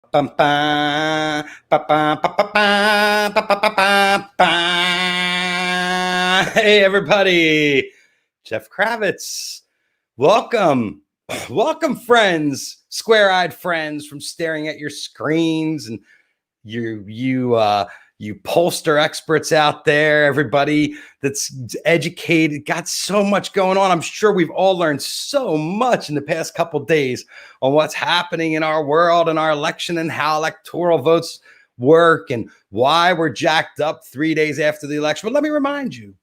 Bum, ba, ba, ba, ba, ba, ba, ba, ba, ba, ba. Hey, everybody. Jeff Kravitz. Welcome. Welcome, friends, square-eyed friends from staring at your screens and you pollster experts out there, everybody that's educated, got so much going on. I'm sure we've all learned so much in the past couple days on what's happening in our world and our election and how electoral votes work and why we're jacked up 3 days after the election. But let me remind you,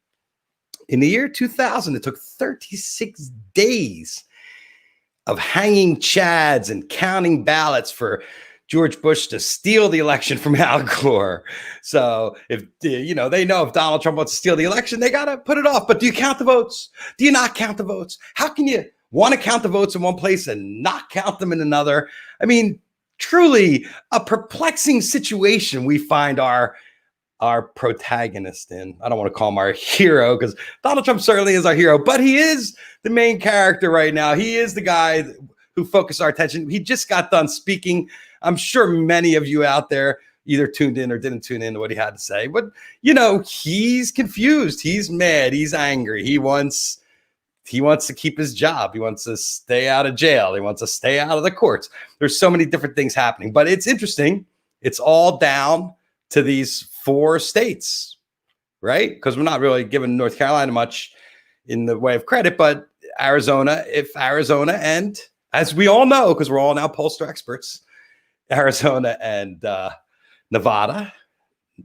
in the year 2000, it took 36 days of hanging chads and counting ballots for George Bush to steal the election from Al Gore. So if they know if Donald Trump wants to steal the election, they got to put it off. But do you count the votes? Do you not count the votes? How can you want to count the votes in one place and not count them in another? I mean, truly a perplexing situation we find our protagonist in. I don't want to call him our hero because Donald Trump certainly is our hero, but he is the main character right now. He is the guy who focused our attention. He just got done speaking. I'm sure many of you out there either tuned in or didn't tune in to what he had to say, but he's confused. He's mad. He's angry. He wants to keep his job. He wants to stay out of jail. He wants to stay out of the courts. There's so many different things happening, but it's interesting. It's all down to these 4 states, right? Because we're not really giving North Carolina much in the way of credit, but Arizona, and as we all know, because we're all now pollster experts, Arizona and Nevada.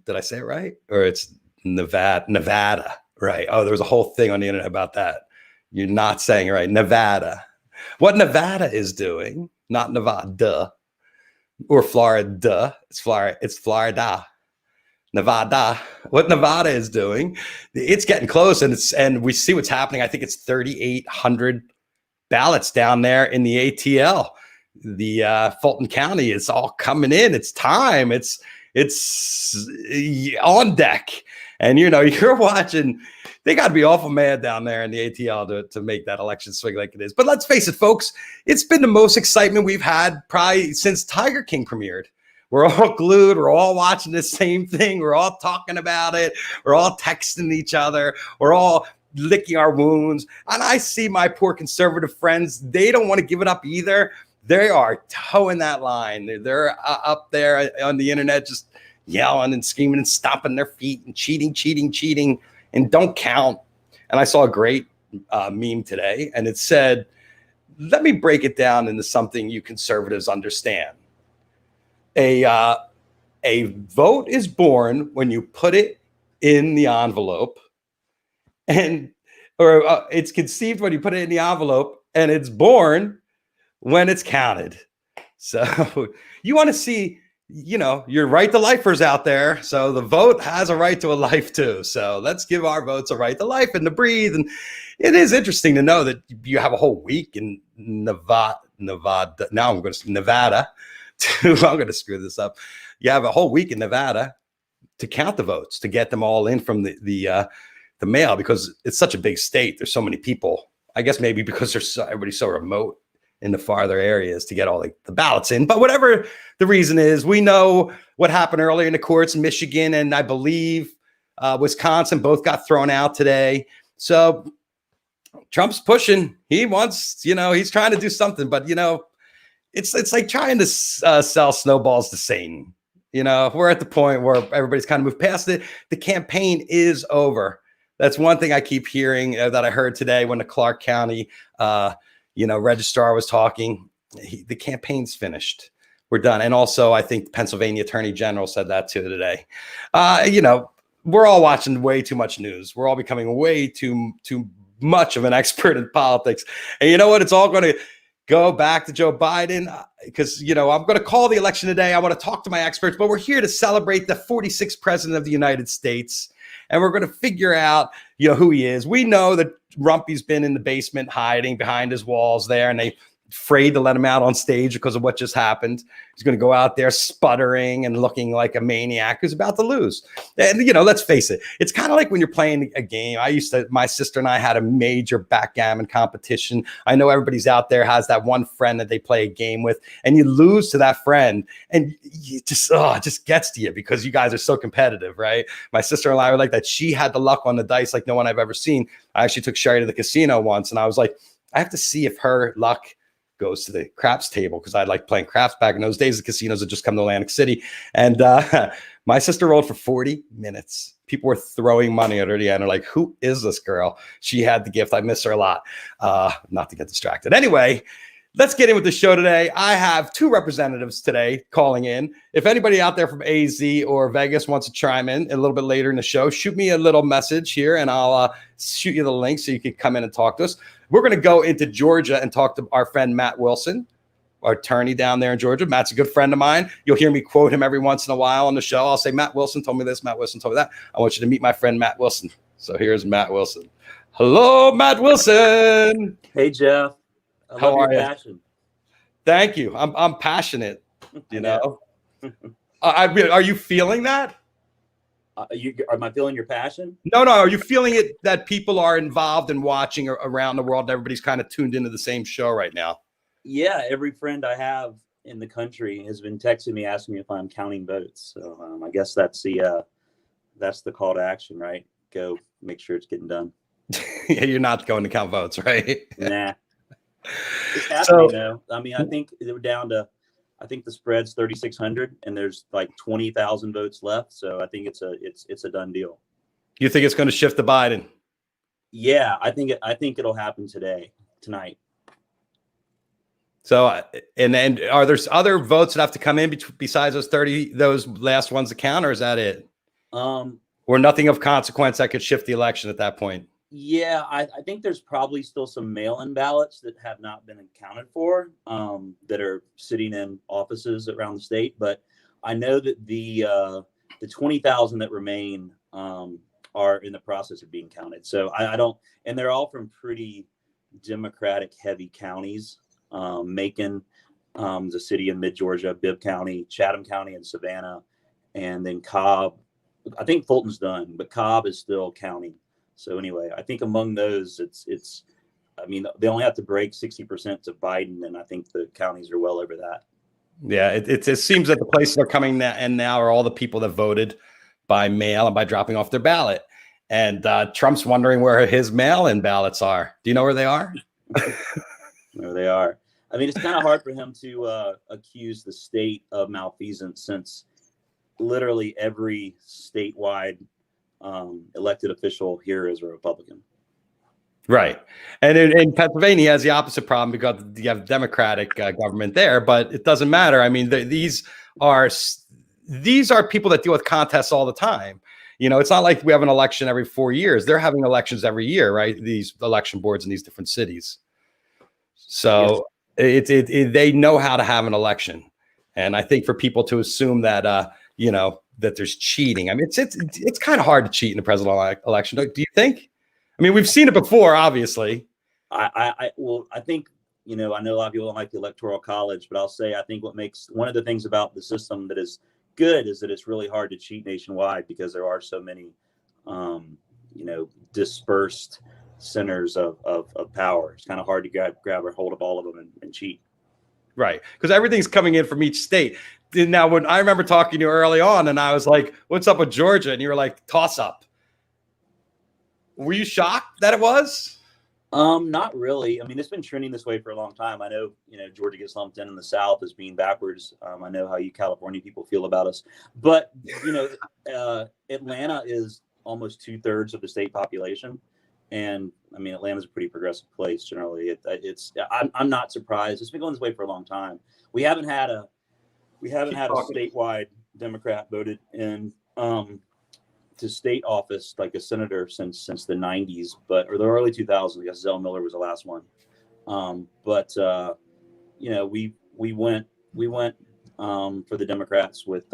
Did I say it right? Or it's Nevada, right? Oh, there was a whole thing on the internet about that. You're not saying it right. Nevada. What Nevada is doing, not Nevada or Florida. It's Florida. Nevada. What Nevada is doing, it's getting close, and we see what's happening. I think it's 3,800 ballots down there in the ATL, the Fulton County. It's all coming in. It's time. It's on deck, and you're watching. They got to be awful mad down there in the ATL to make that election swing like it is. But let's face it, folks, it's been the most excitement we've had probably since Tiger King premiered. We're all glued. We're all watching the same thing. We're all talking about it. We're all texting each other. We're all licking our wounds. And I see my poor conservative friends. They don't want to give it up either. They are towing that line. They're up there on the internet just yelling and screaming and stomping their feet and cheating, and don't count. And I saw a great meme today, and it said, let me break it down into something you conservatives understand. A vote is born when you put it in the envelope, or it's conceived when you put it in the envelope, and it's born when it's counted. So you want to see, your right to lifers out there. So the vote has a right to a life too. So let's give our votes a right to life and to breathe. And it is interesting to know that you have a whole week in Nevada. Now I'm going to Nevada. I'm going to screw this up. You have a whole week in Nevada to count the votes, to get them all in from the mail, because it's such a big state. There's so many people. I guess maybe because everybody's so remote in the farther areas to get all the ballots in. But whatever the reason is, we know what happened earlier in the courts. Michigan and I believe Wisconsin both got thrown out today. So Trump's pushing. He wants, he's trying to do something, but it's like trying to sell snowballs to Satan. We're at the point where everybody's kind of moved past it. The campaign is over. That's one thing I keep hearing that I heard today when the Clark County, registrar was talking. The campaign's finished. We're done. And also, I think Pennsylvania Attorney General said that too today. We're all watching way too much news. We're all becoming way too much of an expert in politics. And you know what? It's all going to go back to Joe Biden, because, I'm going to call the election today. I want to talk to my experts, but we're here to celebrate the 46th president of the United States. And we're going to figure out, who he is. We know that Rumpy's been in the basement hiding behind his walls there, and afraid to let him out on stage because of what just happened. He's going to go out there sputtering and looking like a maniac who's about to lose. And, let's face it, it's kind of like when you're playing a game. My sister and I had a major backgammon competition. I know everybody's out there has that one friend that they play a game with, and you lose to that friend, and it just gets to you because you guys are so competitive, right? My sister and I were like that. She had the luck on the dice like no one I've ever seen. I actually took Sherry to the casino once, and I was like, I have to see if her luck goes to the craps table because I like playing craps back in those days. The casinos had just come to Atlantic City. And my sister rolled for 40 minutes. People were throwing money at her at the end. They're like, who is this girl? She had the gift. I miss her a lot. Not to get distracted. Anyway, let's get in with the show today. I have two representatives today calling in. If anybody out there from AZ or Vegas wants to chime in a little bit later in the show, shoot me a little message here and I'll shoot you the link so you can come in and talk to us. We're going to go into Georgia and talk to our friend Matt Wilson, our attorney down there in Georgia. Matt's a good friend of mine. You'll hear me quote him every once in a while on the show. I'll say, Matt Wilson told me this, Matt Wilson told me that. I want you to meet my friend Matt Wilson. So here's Matt Wilson. Hello, Matt Wilson. Hey, Jeff. I love your passion. Thank you. I'm passionate, know. Are you feeling that? Am I feeling your passion? No. Are you feeling it that people are involved and watching around the world? Everybody's kind of tuned into the same show right now. Yeah, every friend I have in the country has been texting me asking me if I'm counting votes. So I guess that's the call to action, right? Go make sure it's getting done. Yeah, you're not going to count votes, right? Nah. It's happening though. I mean, I think we're down to. I think the spread's 3,600, and there's like 20,000 votes left. So I think it's a done deal. You think it's going to shift to Biden? Yeah, I think it'll happen tonight. So, and then are there other votes that have to come in besides those last ones that count, or is that it? Or nothing of consequence that could shift the election at that point? Yeah, I think there's probably still some mail-in ballots that have not been accounted for that are sitting in offices around the state. But I know that the 20,000 that remain are in the process of being counted. So I don't, and they're all from pretty Democratic heavy counties, Macon, the city in mid-Georgia, Bibb County, Chatham County, and Savannah, and then Cobb. I think Fulton's done, but Cobb is still counting. So anyway, I think among those, it's. I mean, they only have to break 60% to Biden, and I think the counties are well over that. Yeah, it seems that the places are coming in now are all the people that voted by mail and by dropping off their ballot. And Trump's wondering where his mail-in ballots are. Do you know where they are? There they are. I mean, it's kind of hard for him to accuse the state of malfeasance since literally every statewide elected official here is a Republican. Right. And in Pennsylvania, he has the opposite problem because you have Democratic government there, but it doesn't matter. I mean, these are people that deal with contests all the time. It's not like we have an election every 4 years. They're having elections every year, right? These election boards in these different cities. So yes. They know how to have an election. And I think for people to assume that, that there's cheating. I mean, it's kind of hard to cheat in a presidential election. Do you think? I mean, we've seen it before, obviously. I think, I know a lot of people don't like the Electoral College, but I'll say I think one of the things about the system that is good is that it's really hard to cheat nationwide because there are so many, dispersed centers of power. It's kind of hard to grab a hold of all of them and cheat. Right. Because everything's coming in from each state. Now, when I remember talking to you early on and I was like, what's up with Georgia? And you were like, toss up. Were you shocked that it was? Not really. I mean, it's been trending this way for a long time. I know, Georgia gets lumped in the South as being backwards. I know how you California people feel about us, but Atlanta is almost 2/3 of the state population. And I mean, Atlanta's a pretty progressive place generally. I'm not surprised. It's been going this way for a long time. We haven't had a statewide Democrat voted in to state office like a senator since the 90s, or the early 2000s. I guess Zell Miller was the last one. We went for the Democrats with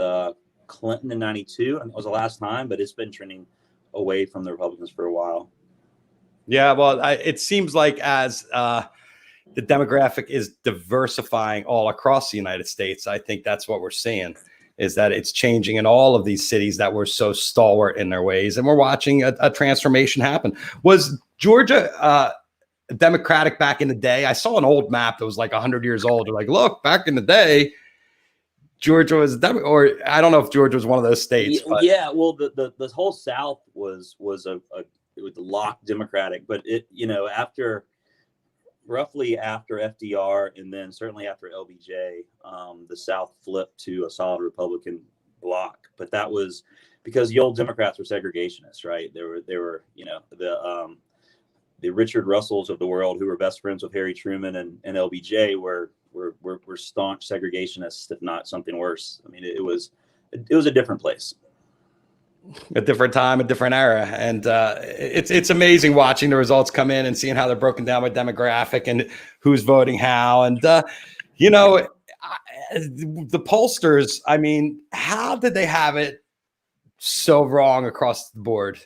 Clinton in 92, and it was the last time, but it's been trending away from the Republicans for a while. Yeah, well, it seems like as the demographic is diversifying all across the United States. I think that's what we're seeing, is that it's changing in all of these cities that were so stalwart in their ways. And we're watching a transformation happen. Was Georgia Democratic back in the day? I saw an old map that was like 100 years old. They're like, look, back in the day, Georgia was or I don't know if Georgia was one of those states. Yeah, well, the whole South was it was locked Democratic, but it, roughly after FDR and then certainly after LBJ, the South flipped to a solid Republican bloc. But that was because the old Democrats were segregationists, right? They were the Richard Russells of the world, who were best friends with Harry Truman and LBJ, were staunch segregationists, if not something worse. I mean, it was a different place. A different time, a different era. And it's amazing watching the results come in and seeing how they're broken down by demographic and who's voting how. And, the pollsters, I mean, how did they have it so wrong across the board?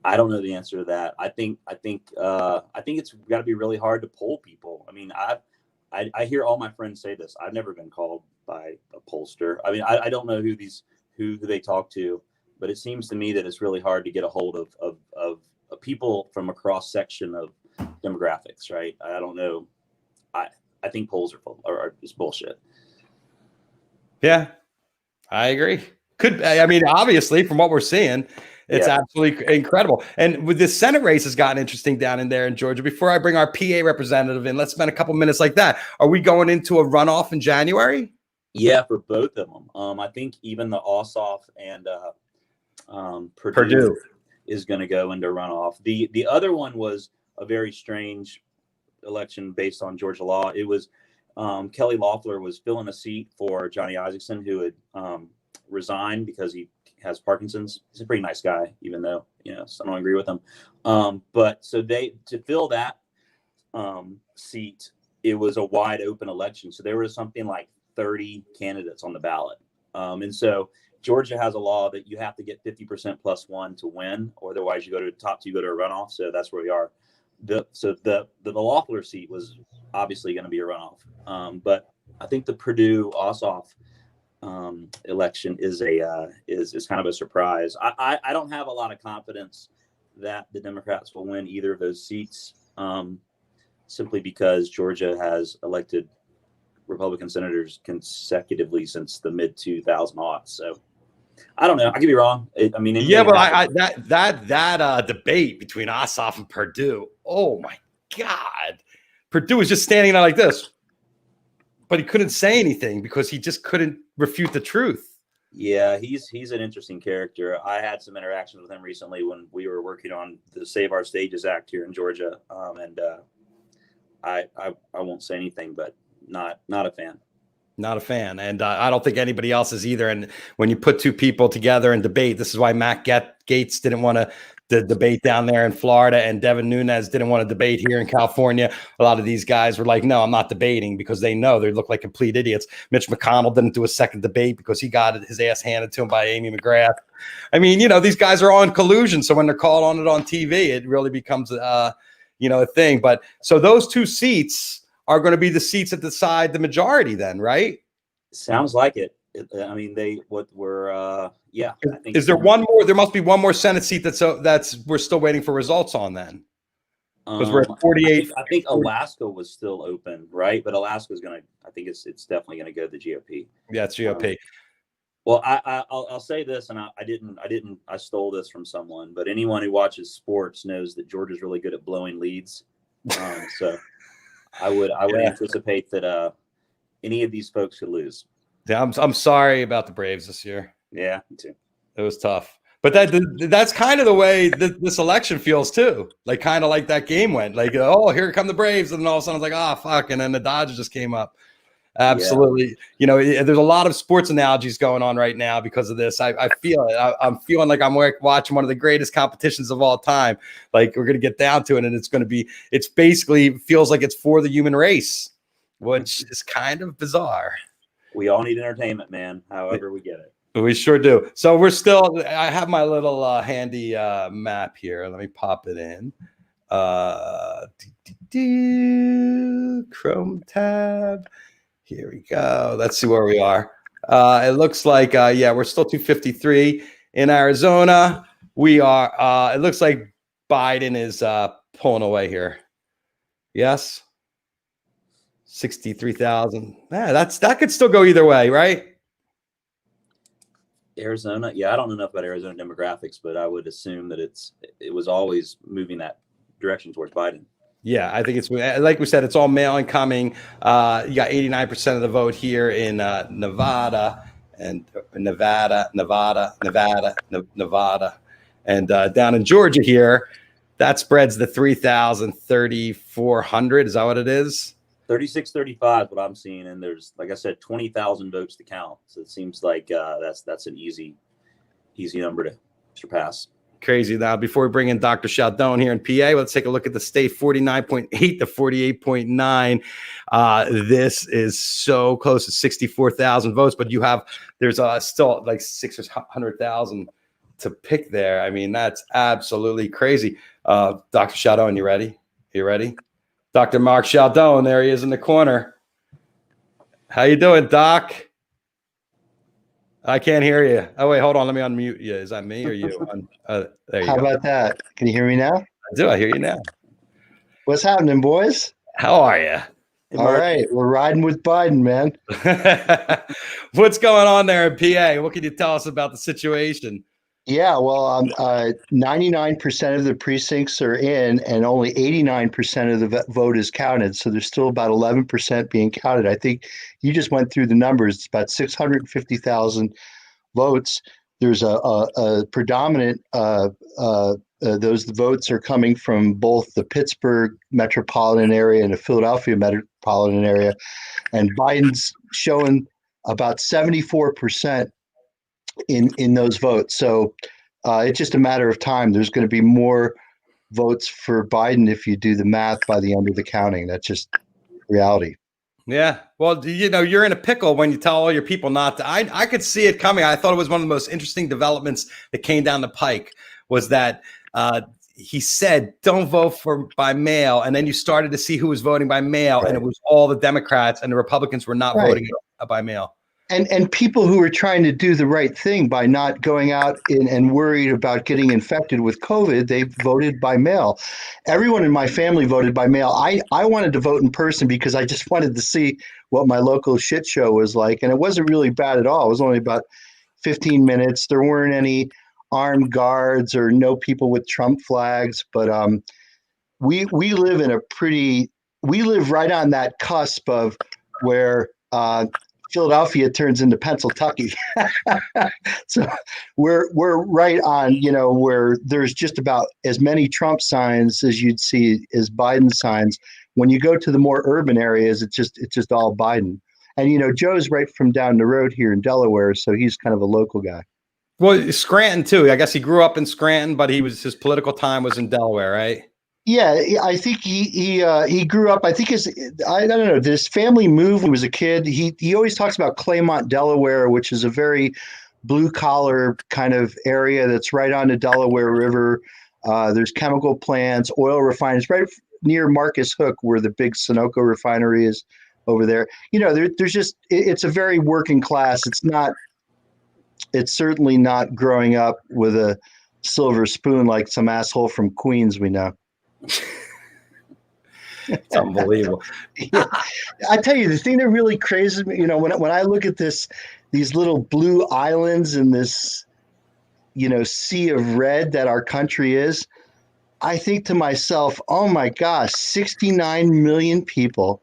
I don't know the answer to that. I think it's got to be really hard to poll people. I mean, I hear all my friends say this. I've never been called by a pollster. I mean, I don't know who they talk to, but it seems to me that it's really hard to get a hold of people from a cross section of demographics, right? I don't know. I think polls are just bullshit. Yeah, I agree. Obviously, from what we're seeing, it's absolutely incredible. And with the Senate race has gotten interesting down in there in Georgia. Before I bring our PA representative in, let's spend a couple minutes like that. Are we going into a runoff in January? Yeah, for both of them. I think even the Ossoff and Purdue is going to go into runoff. The other one was a very strange election based on Georgia law. It was Kelly Loeffler was filling a seat for Johnny Isaacson, who had resigned because he has Parkinson's. He's a pretty nice guy, even though some don't agree with him. But so to fill that seat, it was a wide open election. So there was something like 30 candidates on the ballot. And so Georgia has a law that you have to get 50% plus one to win, or otherwise you go to the top two, you go to a runoff. So that's where we are. The Loeffler seat was obviously going to be a runoff. But I think the Purdue Ossoff election is kind of a surprise. I don't have a lot of confidence that the Democrats will win either of those seats, simply because Georgia has elected Republican senators consecutively since the mid 2000s. So I don't know. I could be wrong. But that debate between Ossoff and Purdue. Oh my God. Purdue was just standing there like this, but he couldn't say anything because he just couldn't refute the truth. Yeah, he's an interesting character. I had some interactions with him recently when we were working on the Save Our Stages Act here in Georgia. I won't say anything, but not a fan. Not a fan. And I don't think anybody else is either. And when you put two people together and debate, this is why Matt Gaetz didn't want to debate down there in Florida, and Devin Nunes didn't want to debate here in California. A lot of these guys were like, no, I'm not debating, because they know they look like complete idiots. Mitch McConnell didn't do a second debate because he got his ass handed to him by Amy McGrath. I mean, these guys are on collusion. So when they're called on it on TV, it really becomes, a thing. But so those two seats are going to be the seats that decide the majority then, right? Sounds like it. I mean, yeah. I think is there one more? There must be one more Senate seat that's we're still waiting for results on then. Because we're at 48. I think Alaska was still open, right? But Alaska's I think it's definitely going to go to the GOP. Yeah, it's GOP. Well, I'll say this, and I stole this from someone, but anyone who watches sports knows that Georgia's really good at blowing leads. So I would anticipate that any of these folks could lose. Yeah, I'm sorry about the Braves this year. Yeah, me too. It was tough, but that's kind of the way this election feels too. Like kind of like that game went. Like, oh, here come the Braves, and then all of a sudden I was like, oh fuck, and then the Dodgers just came up. Absolutely. Yeah. There's a lot of sports analogies going on right now because of this. I feel it. I'm feeling like I'm watching one of the greatest competitions of all time. Like we're going to get down to it, and it's basically feels like it's for the human race, which is kind of bizarre. We all need entertainment, man. However we get it. We sure do. So I have my little handy map here. Let me pop it in. Chrome tab. Here we go. Let's see where we are. It looks like, we're still 253 in Arizona. We are, it looks like Biden is pulling away here. Yes. 63,000. Yeah, that could still go either way, right? Arizona. Yeah, I don't know enough about Arizona demographics, but I would assume that it was always moving that direction towards Biden. Yeah, I think it's like we said, it's all mail incoming. You got 89% of the vote here in Nevada, and Nevada, and down in Georgia here, that spreads the 3,000, 3,400. Is that what it is? 3635 what I'm seeing, and there's, like I said, 20,000 votes to count. So it seems like that's an easy number to surpass. Crazy. Now, before we bring in Dr. Chaldon here in PA, let's take a look at the state, 49.8 to 48.9. This is so close to 64,000 votes, but there's still like 600,000 to pick there. I mean, that's absolutely crazy. Dr. Chaldon, you ready? You ready? Dr. Mark Chaldon, there he is in the corner. How you doing, Doc? I can't hear you. Oh, wait, hold on. Let me unmute you. Is that me or you? There you How go. about that? Can you hear me now? I do. I hear you now. What's happening, boys? How are you? All right. We're riding with Biden, man. What's going on there in PA? What can you tell us about the situation? Yeah, well, 99% of the precincts are in, and only 89% of the vote is counted. So there's still about 11% being counted. I think you just went through the numbers. It's about 650,000 votes. There's a predominant, those votes are coming from both the Pittsburgh metropolitan area and the Philadelphia metropolitan area. And Biden's showing about 74% in those votes. So it's just a matter of time. There's going to be more votes for Biden if you do the math by the end of the counting. That's just reality. Yeah. Well, you're in a pickle when you tell all your people not to. I could see it coming. I thought it was one of the most interesting developments that came down the pike was that he said, don't vote by mail. And then you started to see who was voting by mail. Right. And it was all the Democrats, and the Republicans were not voting by mail. And people who were trying to do the right thing by not going out and worried about getting infected with COVID, they voted by mail. Everyone in my family voted by mail. I wanted to vote in person because I just wanted to see what my local shit show was like. And it wasn't really bad at all. It was only about 15 minutes. There weren't any armed guards or no people with Trump flags. But we live right on that cusp of where Philadelphia turns into Pennsylvania. So we're right on, where there's just about as many Trump signs as you'd see as Biden signs. When you go to the more urban areas, it's just all Biden. And, Joe's right from down the road here in Delaware, so he's kind of a local guy. Well, Scranton too. I guess he grew up in Scranton, but his political time was in Delaware, right? Yeah, I think he grew up. I think I don't know. Did his family move when he was a kid? He always talks about Claymont, Delaware, which is a very blue collar kind of area that's right on the Delaware River. There's chemical plants, oil refineries, right near Marcus Hook, where the big Sunoco refinery is over there. There's just it's a very working class. It's certainly not growing up with a silver spoon like some asshole from Queens we know. It's unbelievable. Yeah. I tell you, the thing that really crazes me, when I look at these little blue islands in this, sea of red that our country is, I think to myself, oh my gosh, 69 million people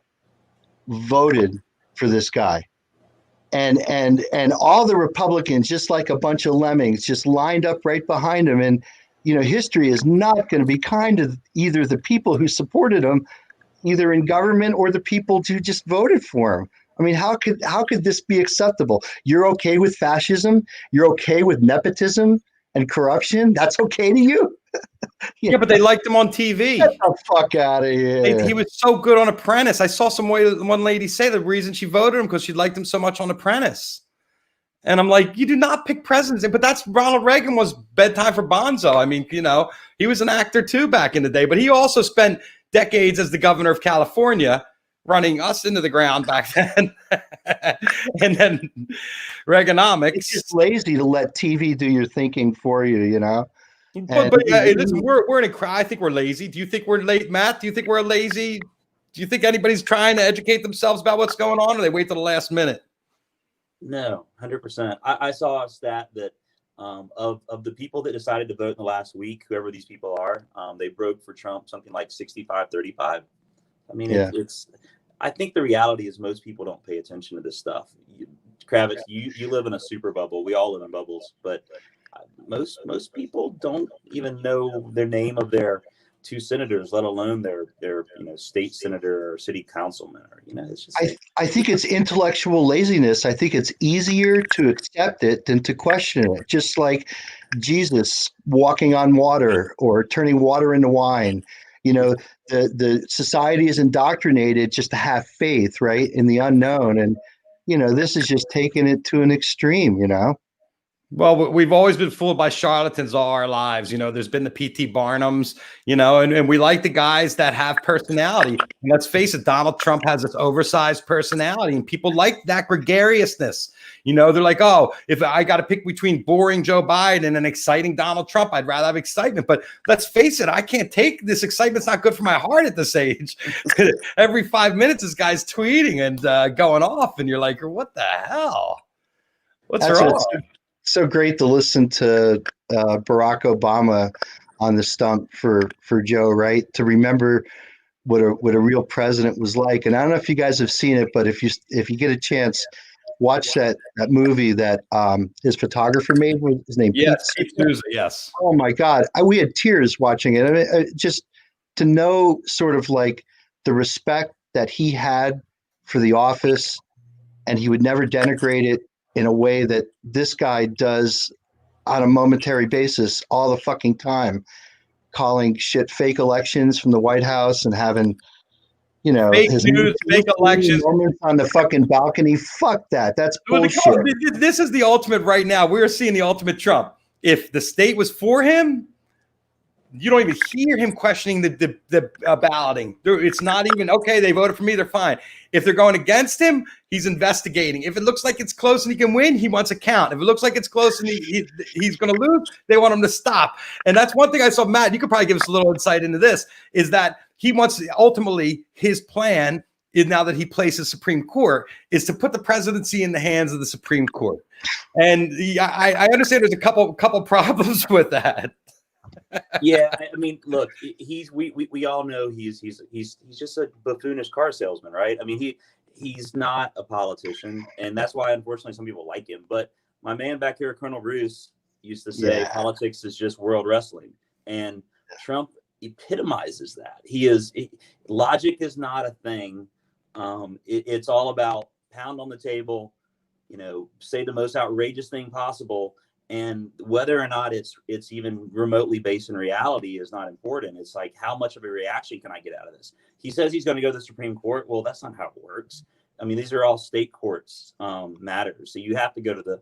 voted for this guy. And all the Republicans, just like a bunch of lemmings, just lined up right behind him. And history is not going to be kind to either the people who supported him, either in government, or the people who just voted for him. I mean, how could this be acceptable? You're okay with fascism? You're okay with nepotism and corruption? That's okay to you? Yeah, but they liked him on TV. Get the fuck out of here. He was so good on Apprentice. I saw one lady say the reason she voted him because she liked him so much on Apprentice. And I'm like, you do not pick presidents. But that's Ronald Reagan was bedtime for Bonzo. I mean, he was an actor too back in the day. But he also spent decades as the governor of California, running us into the ground back then. And then Reaganomics. It's just lazy to let TV do your thinking for you, you know? But listen, we're in a crowd. I think we're lazy. Do you think we're late, Matt? Do you think we're lazy? Do you think anybody's trying to educate themselves about what's going on, or they wait till the last minute? No, 100%. I saw a stat that of the people that decided to vote in the last week, whoever these people are, they broke for Trump something like 65-35. I mean, it's. I think the reality is most people don't pay attention to this stuff. Kravitz, you live in a super bubble. We all live in bubbles, but most people don't even know their name of their two senators, let alone their state senator or city councilman. Or it's just. I think it's intellectual laziness. I think it's easier to accept it than to question it. Just like Jesus walking on water or turning water into wine. The society is indoctrinated just to have faith, right, in the unknown, and this is just taking it to an extreme. Well, we've always been fooled by charlatans all our lives. There's been the P.T. Barnums, and we like the guys that have personality. And let's face it, Donald Trump has this oversized personality, and people like that gregariousness. They're like, oh, if I got to pick between boring Joe Biden and an exciting Donald Trump, I'd rather have excitement. But let's face it, I can't take this. Excitement's not good for my heart at this age. Every 5 minutes, this guy's tweeting and going off, and you're like, what the hell? What's wrong? So great to listen to Barack Obama on the stump for Joe, right? To remember what a real president was like. And I don't know if you guys have seen it, but if you get a chance, watch that movie that his photographer made. His name, Pete Souza. Yes. Oh my God, we had tears watching it. I mean, just to know sort of like the respect that he had for the office, and he would never denigrate it in a way that this guy does on a momentary basis all the fucking time, calling shit fake elections from the White House and having, fake news, fake elections on the fucking balcony. Fuck that. That's bullshit. This is the ultimate right now. We're seeing the ultimate Trump. If the state was for him, you don't even hear him questioning the balloting. It's not even, okay, they voted for me, they're fine. If they're going against him, he's investigating. If it looks like it's close and he can win, he wants a count. If it looks like it's close and he's going to lose, they want him to stop. And that's one thing I saw, Matt, you could probably give us a little insight into this, is that he wants, ultimately, his plan is, now that he places Supreme Court, is to put the presidency in the hands of the Supreme Court. And I understand there's a couple problems with that. Yeah, I mean, look, we all know he's just a buffoonish car salesman, right? I mean, he's not a politician, and that's why, unfortunately, some people like him. But my man back here, Colonel Roos, used to say politics is just world wrestling, and Trump epitomizes that. Logic is not a thing. It's all about pound on the table, say the most outrageous thing possible. And whether or not it's even remotely based in reality is not important. It's like, how much of a reaction can I get out of this? He says he's going to go to the Supreme Court. Well, that's not how it works. I mean, these are all state courts matters. So you have to go to the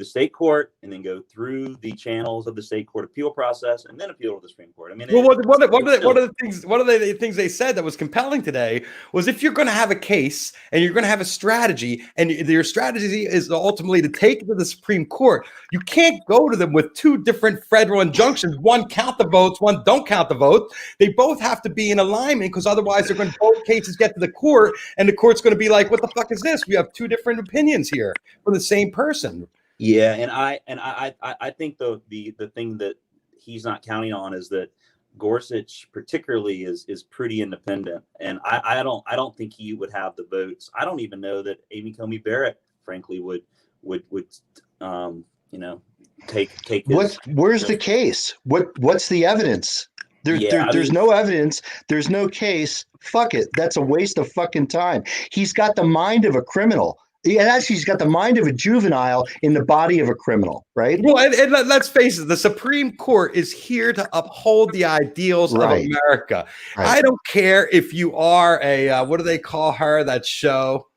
state court and then go through the channels of the state court appeal process and then appeal to the Supreme Court. I mean, one of the things they said that was compelling today was, if you're going to have a case and you're going to have a strategy, and your strategy is ultimately to take it to the Supreme Court, you can't go to them with two different federal injunctions. One, count the votes, one, don't count the votes. They both have to be in alignment, because otherwise both cases get to the court, and the court's going to be like, what the fuck is this? We have two different opinions here from the same person. Yeah, and I think the thing that he's not counting on is that Gorsuch particularly is pretty independent, and I don't think he would have the votes. I don't even know that Amy Coney Barrett, frankly, would take his. Where's the case? What's the evidence? There's no evidence. There's no case. Fuck it. That's a waste of fucking time. He's got the mind of a criminal. He's got the mind of a juvenile in the body of a criminal, right? Well, and let's face it, the Supreme Court is here to uphold the ideals of America. Right. I don't care if you are a, what do they call her, that show?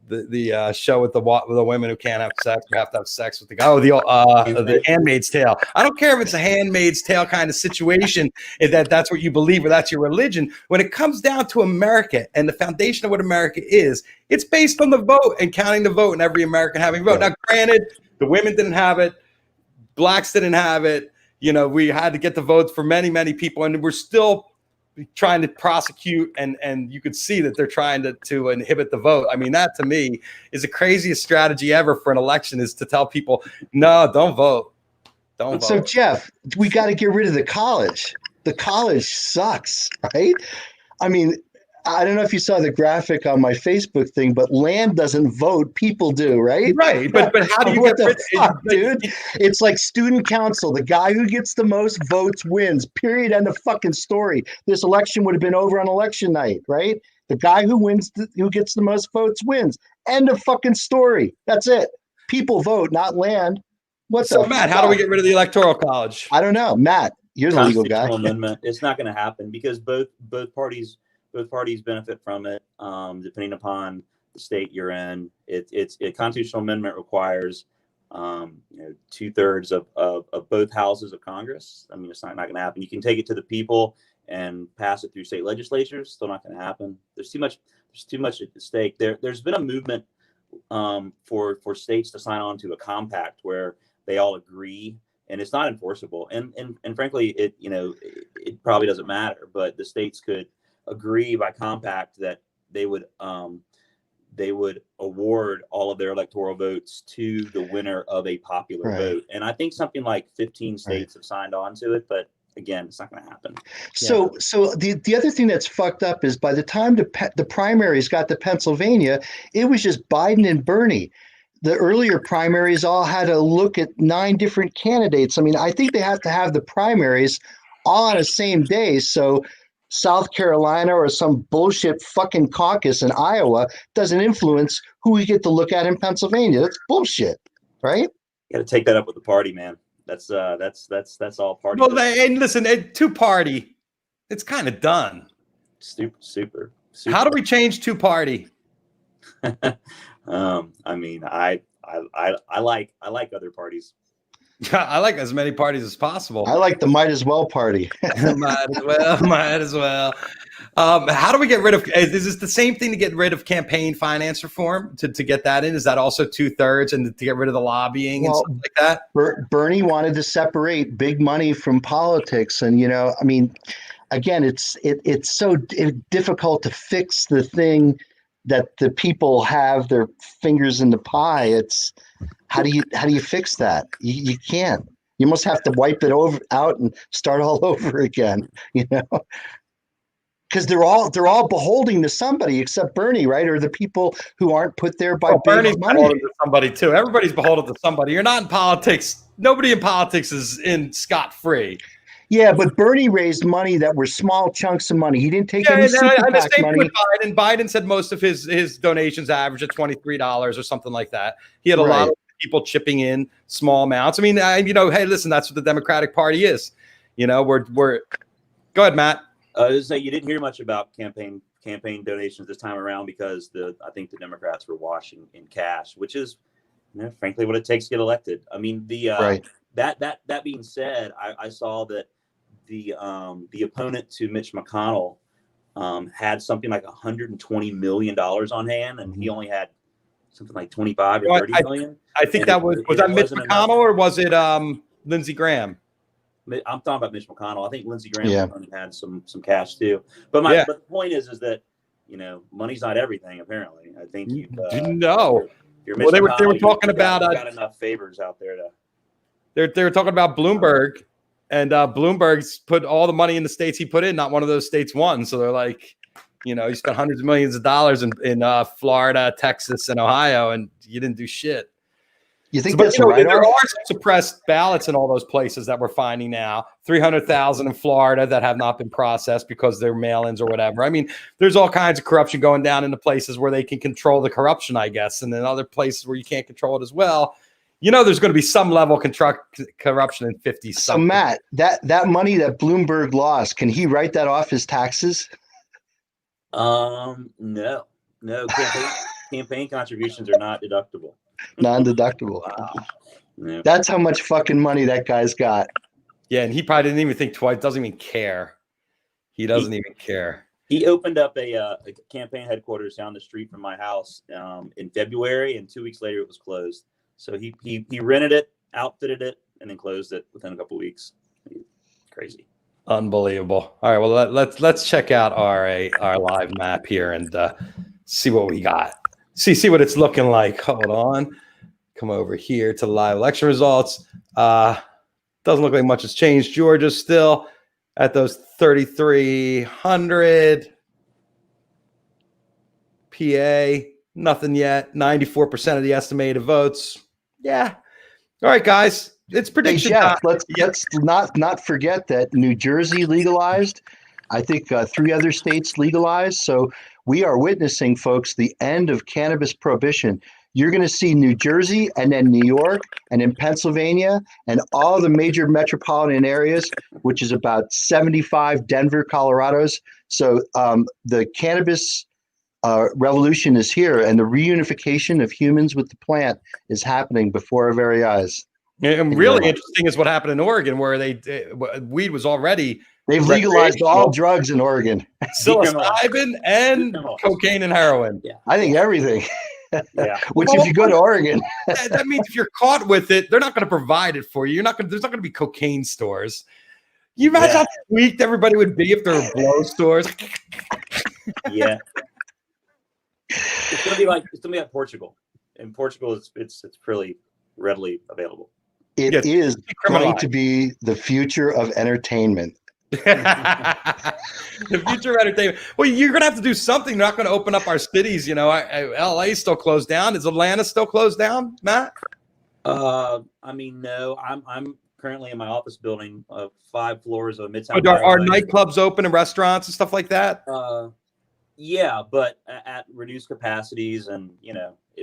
the show with the women who can't have sex or have to have sex with the guy. Oh, the Handmaid's Tale. I don't care if it's a Handmaid's Tale kind of situation, if that's what you believe or that's your religion. When it comes down to America and the foundation of what America is, it's based on the vote and counting the vote and every American having a vote. Now, granted, the women didn't have it, blacks didn't have it. You know, we had to get the votes for many, many people, and we're still trying to prosecute, and you could see that they're trying to inhibit the vote. I mean, that to me is the craziest strategy ever for an election, is to tell people, no, don't vote. Don't vote. So, Jeff, we got to get rid of the college. The college sucks, right? I mean, I don't know if you saw the graphic on my Facebook thing, but land doesn't vote, people do, right? Right, but how do you what get the fuck, dude? It's like student council. The guy who gets the most votes wins. Period. End of fucking story. This election would have been over on election night, right? The guy who wins, who gets the most votes wins. End of fucking story. That's it. People vote, not land. What So, the Matt, fuck? how do we get rid of the Electoral College? I don't know, Matt. You're the legal guy. Constitutional amendment. It's not going to happen because both parties benefit from it, depending upon the state you're in. It's a constitutional amendment requires 2/3 of both houses of Congress. I mean, it's not going to happen. You can take it to the people and pass it through state legislatures. Still not going to happen. There's too much at stake. There's been a movement for states to sign on to a compact where they all agree, and it's not enforceable. And frankly, it probably doesn't matter. But the states could agree by compact that they would award all of their electoral votes to the winner of a popular vote. And I think something like 15 states have signed on to it, but again, it's not going to happen. So the other thing that's fucked up is by the time the primaries got to Pennsylvania, it was just Biden and Bernie. The earlier primaries all had to look at 9 different candidates. I mean, I think they have to have the primaries all on the same day. So South Carolina or some bullshit fucking caucus in Iowa doesn't influence who we get to look at in Pennsylvania. That's bullshit, right? You got to take that up with the party, man. That's all party. Well, and listen, two-party, it's kind of done. Super. How do we change two-party? I mean, I like other parties. I like as many parties as possible. I like the might as well party. might as well. How do we get rid of? Is this the same thing to get rid of campaign finance reform to get that in? Is that also 2/3 and to get rid of the lobbying and stuff like that? Bernie wanted to separate big money from politics, and I mean, again, it's so difficult to fix the thing that the people have their fingers in the pie. It's how do you fix that? You can't. You must have to wipe it out and start all over again, because they're all beholding to somebody except Bernie, right? Or the people who aren't put there by Bernie's money. beholden to somebody too. Everybody's beholden to somebody. You're not in politics. Nobody in politics is in scot-free. Yeah, but Bernie raised money that were small chunks of money. He didn't take any super PAC money. With Biden. Biden said most of his donations average at $23 or something like that. He had a lot of people chipping in small amounts. I mean, hey, listen, that's what the Democratic Party is. We're go ahead, Matt. So you didn't hear much about campaign donations this time around because I think the Democrats were washing in cash, which is, frankly, what it takes to get elected. I mean, that being said, I saw that the opponent to Mitch McConnell had something like $120 million on hand, and he only had something like 25 or 30 million. I think that was that Mitch McConnell or was it Lindsey Graham? I'm talking about Mitch McConnell. I think Lindsey Graham had some cash too. But but the point is that money's not everything. Apparently, I think you're well, they were talking about got enough favors out there to. They were talking about Bloomberg, and Bloomberg's put all the money in the states he put in. Not one of those states won. So they're like, he spent hundreds of millions of dollars in Florida, Texas, and Ohio, and you didn't do shit. You think that's right? There are some suppressed ballots in all those places that we're finding now. 300,000 in Florida that have not been processed because they're mail-ins or whatever. I mean, there's all kinds of corruption going down into places where they can control the corruption, I guess, and then other places where you can't control it as well. There's going to be some level of corruption in 50. So Matt, that money that Bloomberg lost, can he write that off his taxes? No. campaign contributions are not deductible. Non-deductible. Wow. Yeah. That's how much fucking money that guy's got. Yeah, and he probably didn't even think twice. Doesn't even care. He doesn't even care. He opened up a campaign headquarters down the street from my house in February, and 2 weeks later it was closed. So he rented it, outfitted it, and then closed it within a couple of weeks. Crazy. Unbelievable. All right, well let's check out our live map here and see what we got. See what it's looking like. Hold on. Come over here to live election results. Doesn't look like much has changed. Georgia's still at those 3,300. PA, nothing yet. 94% of the estimated votes. Yeah. All right, guys. It's prediction Jeff, time. let's not forget that New Jersey legalized. I think 3 other states legalized. So we are witnessing, folks, the end of cannabis prohibition. You're going to see New Jersey and then New York and in Pennsylvania and all the major metropolitan areas, which is about 75 Denver, Colorado's. So the cannabis revolution is here, and the reunification of humans with the plant is happening before our very eyes. And really interesting is what happened in Oregon, where weed was already they've legalized all drugs in Oregon, psilocybin and cocaine and heroin. Yeah. I think everything. Yeah. Which, if you go to Oregon, that means if you're caught with it, they're not going to provide it for you. There's not going to be cocaine stores. You imagine how tweaked everybody would be if there were blow stores. Yeah. It's gonna be like Portugal. In Portugal, it's pretty readily available. It is going to be the future of entertainment. The future of entertainment. Well, you're going to have to do something. They're not going to open up our cities. You know, LA is still closed down. Is Atlanta still closed down, Matt? I mean, no. I'm currently in my office building, 5 floors of Midtown. Are nightclubs open and restaurants and stuff like that? Yeah, but at reduced capacities, and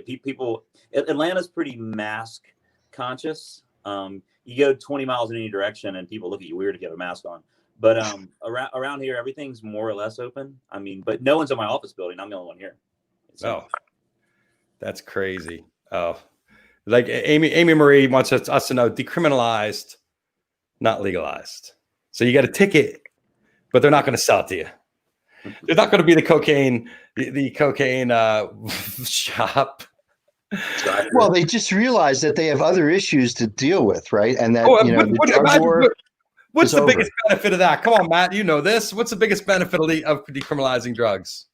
people. Atlanta's pretty mask conscious. You go 20 miles in any direction, and people look at you weird if you have a mask on. But around here, everything's more or less open. I mean, but no one's in my office building. I'm the only one here. Oh, that's crazy. Oh, like Amy Marie wants us to know: decriminalized, not legalized. So you get a ticket, but they're not going to sell it to you. There's not going to be the cocaine shop. Well, they just realized that they have other issues to deal with, right? And that the drug war. What's the biggest benefit of that? Come on, Matt, you know this. What's the biggest benefit of decriminalizing drugs?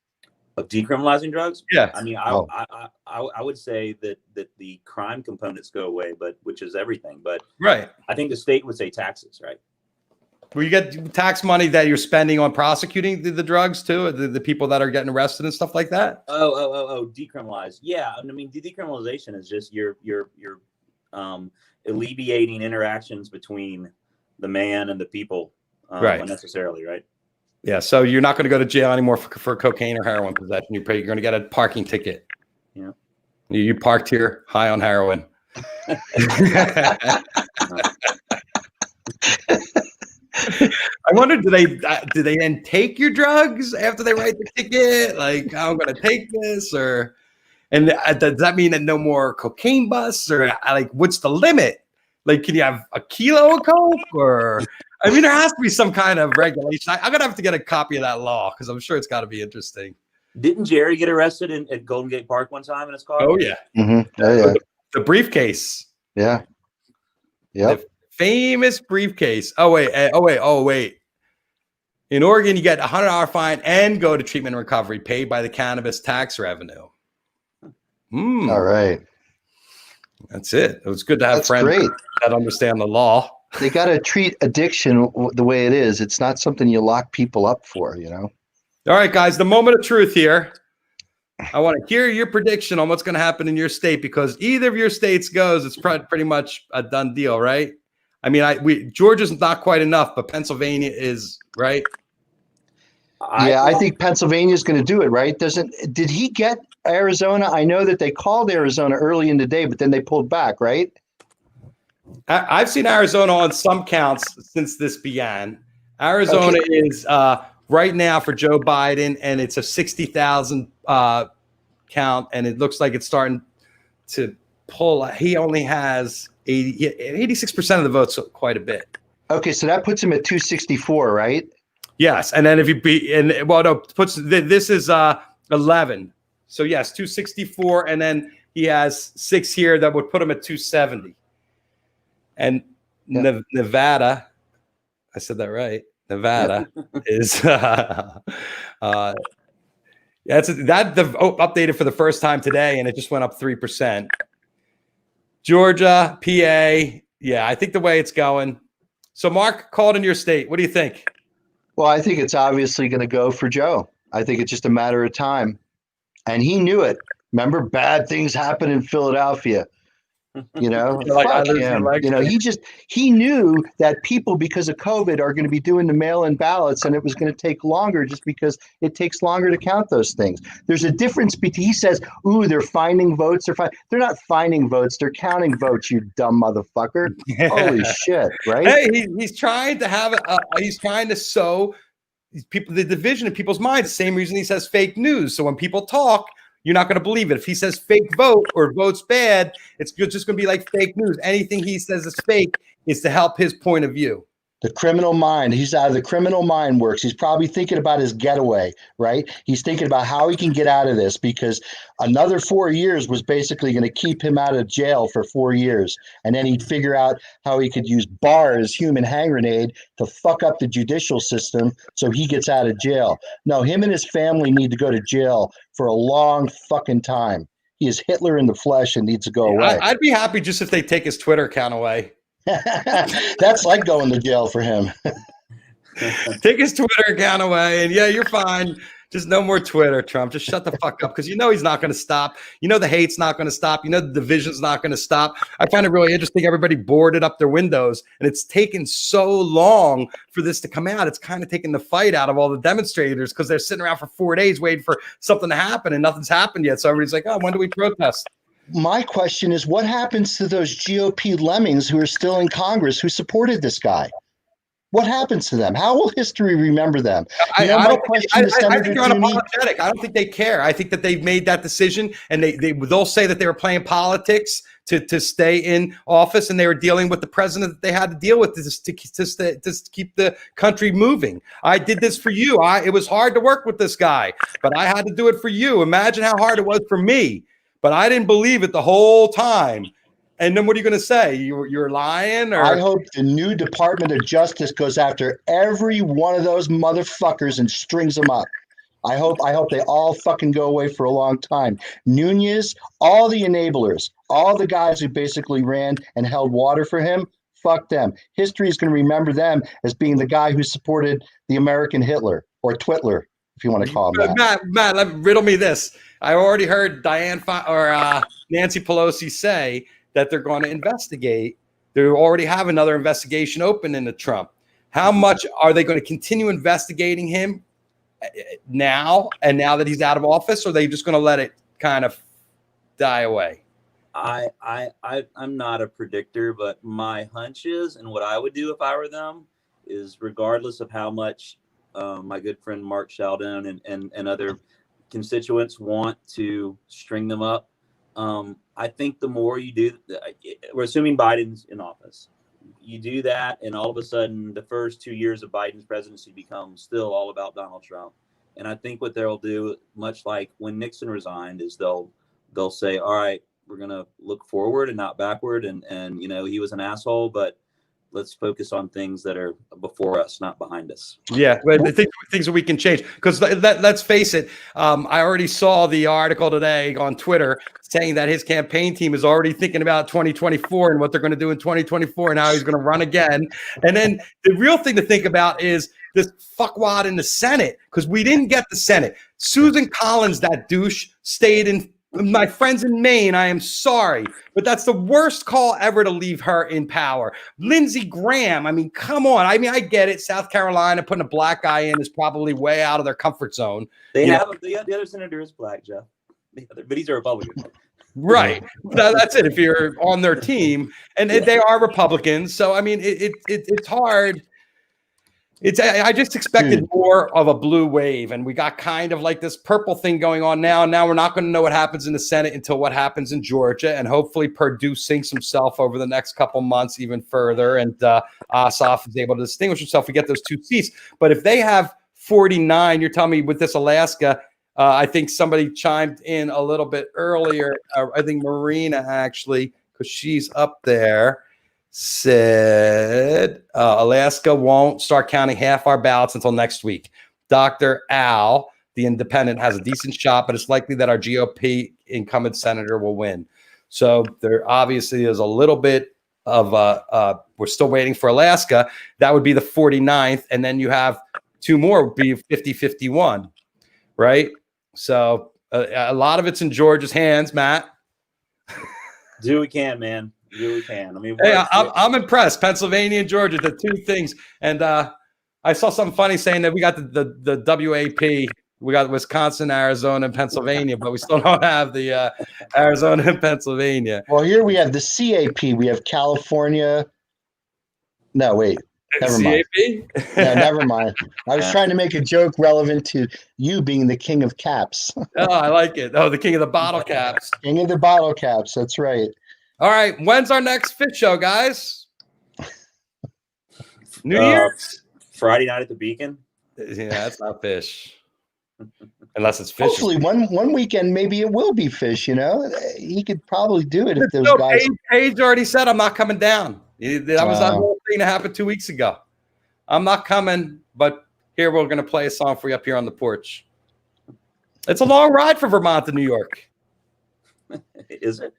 Of decriminalizing drugs? Yeah. I mean, I would say that the crime components go away, which is everything. But right. I think the state would say taxes, right? Well, you get tax money that you're spending on prosecuting the drugs too, the people that are getting arrested and stuff like that. Oh, decriminalize. Yeah, I mean, decriminalization is just you're alleviating interactions between the man and the people, right? Unnecessarily, right? Yeah. So you're not going to go to jail anymore for cocaine or heroin possession. You're going to get a parking ticket. Yeah. You parked here high on heroin. I wonder, do they then take your drugs after they write the ticket? Like, I'm going to take this, and does that mean that no more cocaine busts, or like, what's the limit? Like, can you have a kilo of coke, or I mean, there has to be some kind of regulation. I'm gonna have to get a copy of that law because I'm sure it's got to be interesting. Didn't Jerry get arrested at Golden Gate Park one time in his car? Oh yeah, mm-hmm. Oh, yeah. The briefcase. Yeah. Yep. The famous briefcase. Oh wait. In Oregon, you get a $100 fine and go to treatment and recovery paid by the cannabis tax revenue. All right. That's it. It was good to have friends that understand the law. They got to treat addiction the way it is. It's not something you lock people up for, All right, guys, the moment of truth here. I want to hear your prediction on what's going to happen in your state, because either of your states goes, it's pretty much a done deal, right? I mean, Georgia's not quite enough, but Pennsylvania is, right? I think Pennsylvania is going to do it, right? Did he get Arizona? I know that they called Arizona early in the day, but then they pulled back, right? I've seen Arizona on some counts since this began. Arizona is right now for Joe Biden, and it's a 60,000 count, and it looks like it's starting to pull. He only has 86% of the votes, so quite a bit. Okay, so that puts him at 264, right? Yes, and then if you beat, and well, no, puts this is 11. So yes, 264, and then he has 6 here that would put him at 270. And Nevada, I said that right. Nevada is updated for the first time today, and it just went up 3%. Georgia, PA, yeah, I think the way it's going. So, Mark, call it in your state. What do you think? Well, I think it's obviously going to go for Joe. I think it's just a matter of time. And he knew it. Remember, bad things happen in Philadelphia. You know, fuck him. You know, he knew that people, because of COVID, are going to be doing the mail-in ballots, and it was going to take longer just because it takes longer to count those things. There's a difference between, he says, ooh, they're finding votes. They're not finding votes. They're counting votes, you dumb motherfucker. Holy shit, right? Hey, he's trying to have he's trying to sow people the division in people's minds. The same reason he says fake news. So when people talk, you're not going to believe it. If he says fake vote or vote's bad, it's just going to be like fake news. Anything he says is fake is to help his point of view. The criminal mind. He's how the criminal mind works. He's probably thinking about his getaway, right? He's thinking about how he can get out of this, because another 4 years was basically going to keep him out of jail for 4 years. And then he'd figure out how he could use Barr as human hand grenade to fuck up the judicial system so he gets out of jail. No, him and his family need to go to jail for a long fucking time. He is Hitler in the flesh and needs to go away. I'd be happy just if they take his Twitter account away. That's like going to jail for him. Take his Twitter account away, and yeah, you're fine. Just no more Twitter, Trump. Just shut the fuck up, because you know he's not going to stop. You know the hate's not going to stop. You know the division's not going to stop. I find it really interesting. Everybody boarded up their windows, and it's taken so long for this to come out. It's kind of taken the fight out of all the demonstrators, because they're sitting around for 4 days waiting for something to happen, and nothing's happened yet. So everybody's like, oh, when do we protest? My question is, what happens to those GOP lemmings who are still in Congress who supported this guy? What happens to them? How will history remember them? I think they're unapologetic. I don't think they care. I think that they've made that decision, and they'll say that they were playing politics to stay in office, and they were dealing with the president that they had to deal with to keep the country moving. I did this for you. It was hard to work with this guy, but I had to do it for you. Imagine how hard it was for me. But I didn't believe it the whole time. And then what are you going to say? You're lying? Or? I hope the new Department of Justice goes after every one of those motherfuckers and strings them up. I hope they all fucking go away for a long time. Nunez, all the enablers, all the guys who basically ran and held water for him, fuck them. History is going to remember them as being the guy who supported the American Hitler, or Twitler, if you want to call him that. Matt, riddle me this. I already heard Nancy Pelosi say that they're going to investigate. They already have another investigation open into Trump. How much are they going to continue investigating him now, and now that he's out of office, or are they just going to let it kind of die away? I'm not a predictor, but my hunch is, and what I would do if I were them, is regardless of how much my good friend Mark Sheldon and other constituents want to string them up, I think the more you do, we're assuming Biden's in office, you do that, and all of a sudden the first 2 years of Biden's presidency becomes still all about Donald Trump. And I think what they'll do, much like when Nixon resigned, is they'll say, all right, we're going to look forward and not backward. And you know, he was an asshole, but let's focus on things that are before us, not behind us. Yeah, but the things that we can change. Because let's face it, I already saw the article today on Twitter saying that his campaign team is already thinking about 2024 and what they're going to do in 2024 and how he's going to run again. And then the real thing to think about is this fuckwad in the Senate, because we didn't get the Senate. Susan Collins, that douche, stayed in. My friends in Maine, I am sorry, but that's the worst call ever to leave her in power. Lindsey Graham, I mean, come on. I mean, I get it. South Carolina putting a black guy in is probably way out of their comfort zone. The other senator is black, Jeff, but he's a Republican. Right. That's it. If you're on their team, and they are Republicans, so I mean, it's hard I just expected more of a blue wave, and we got kind of like this purple thing going on now. Now we're not going to know what happens in the Senate until what happens in Georgia, and hopefully Perdue sinks himself over the next couple months even further, and Ossoff is able to distinguish himself. We get those 2 seats, but if they have 49, you're telling me with this Alaska, I think somebody chimed in a little bit earlier. I think Marina actually, because she's up there, said Alaska won't start counting half our ballots until next week. Dr. Al, the independent, has a decent shot, but it's likely that our GOP incumbent senator will win. So there obviously is a little bit of we're still waiting for Alaska. That would be the 49th. And then you have 2 more would be 50-51, right? So a lot of it's in Georgia's hands, Matt. Do what we can, man. Do what we can. I mean, hey, I'm impressed. Pennsylvania and Georgia, the 2 things. And I saw something funny saying that we got the WAP. We got Wisconsin, Arizona, and Pennsylvania, but we still don't have the Arizona and Pennsylvania. Well, here we have the CAP. We have California. No, wait. Never mind. No, never mind. I was trying to make a joke relevant to you being the king of caps. Oh, I like it. Oh, the king of the bottle caps. King of the bottle caps. That's right. All right. When's our next Fit Show, guys? New Year's? Friday night at the Beacon. Yeah, that's not fish. Unless it's fish. Hopefully one weekend maybe it will be fish, He could probably do it if those guys. Paige already said I'm not coming down. That was that whole thing that happened 2 weeks ago. I'm not coming, but here we're going to play a song for you up here on the porch. It's a long ride from Vermont to New York. Is it?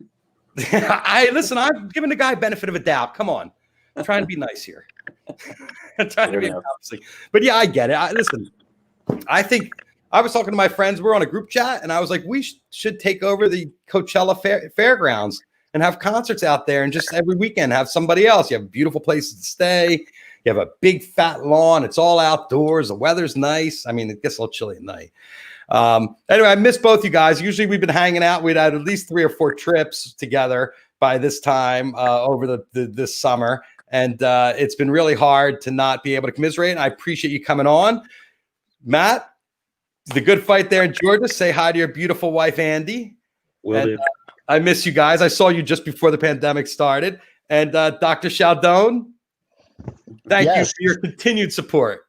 Listen, I'm giving the guy benefit of a doubt. Come on. I'm trying to be nice here. I'm trying to be nice. But yeah, I get it. Listen, I think I was talking to my friends. We're on a group chat, and I was like, we should take over the Coachella fairgrounds and have concerts out there, and just every weekend have somebody else. You have beautiful places to stay. You have a big fat lawn. It's all outdoors. The weather's nice. I mean, it gets a little chilly at night. Anyway, I miss both you guys. Usually we've been hanging out. We'd had at least 3 or 4 trips together by this time over this summer. And it's been really hard to not be able to commiserate. And I appreciate you coming on. Matt, the good fight there in Georgia. Say hi to your beautiful wife, Andy. Will do. I miss you guys. I saw you just before the pandemic started. And Dr. Chaldone, thank you for your continued support.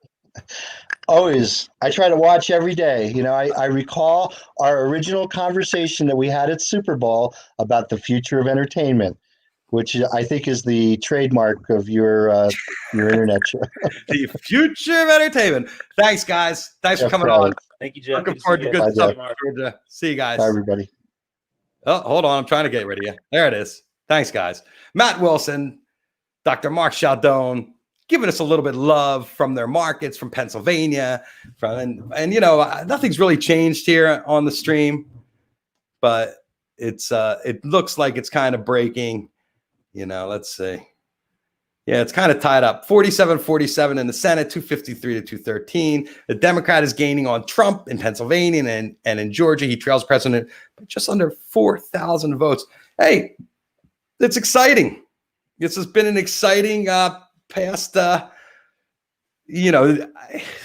Always. I try to watch every day. I recall our original conversation that we had at Super Bowl about the future of entertainment, which I think is the trademark of your internet show. The future of entertainment. Thanks, guys. Thanks for coming on. Thank you, Jeff. Looking forward to good stuff. See you guys. Bye, everybody. Oh, hold on. I'm trying to get rid of you. There it is. Thanks, guys. Matt Wilson, Dr. Mark Chaldone, giving us a little bit of love from their markets, from Pennsylvania, and nothing's really changed here on the stream, but it looks like it's kind of breaking. Let's see. Yeah, it's kind of tied up. 47-47 in the Senate, 253 to 213. The Democrat is gaining on Trump in Pennsylvania and in Georgia. He trails president by just under 4,000 votes. Hey, it's exciting. This has been an exciting past,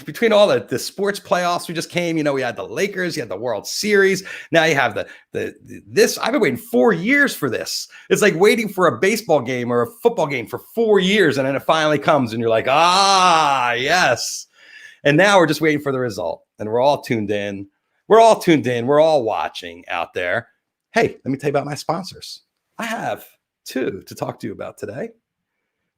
between all the sports playoffs we just came, we had the Lakers, you had the World Series. Now you have this. I've been waiting 4 years for this. It's like waiting for a baseball game or a football game for 4 years. And then it finally comes and you're like, yes. And now we're just waiting for the result. And we're all tuned in. We're all watching out there. Hey, let me tell you about my sponsors. I have 2 to talk to you about today.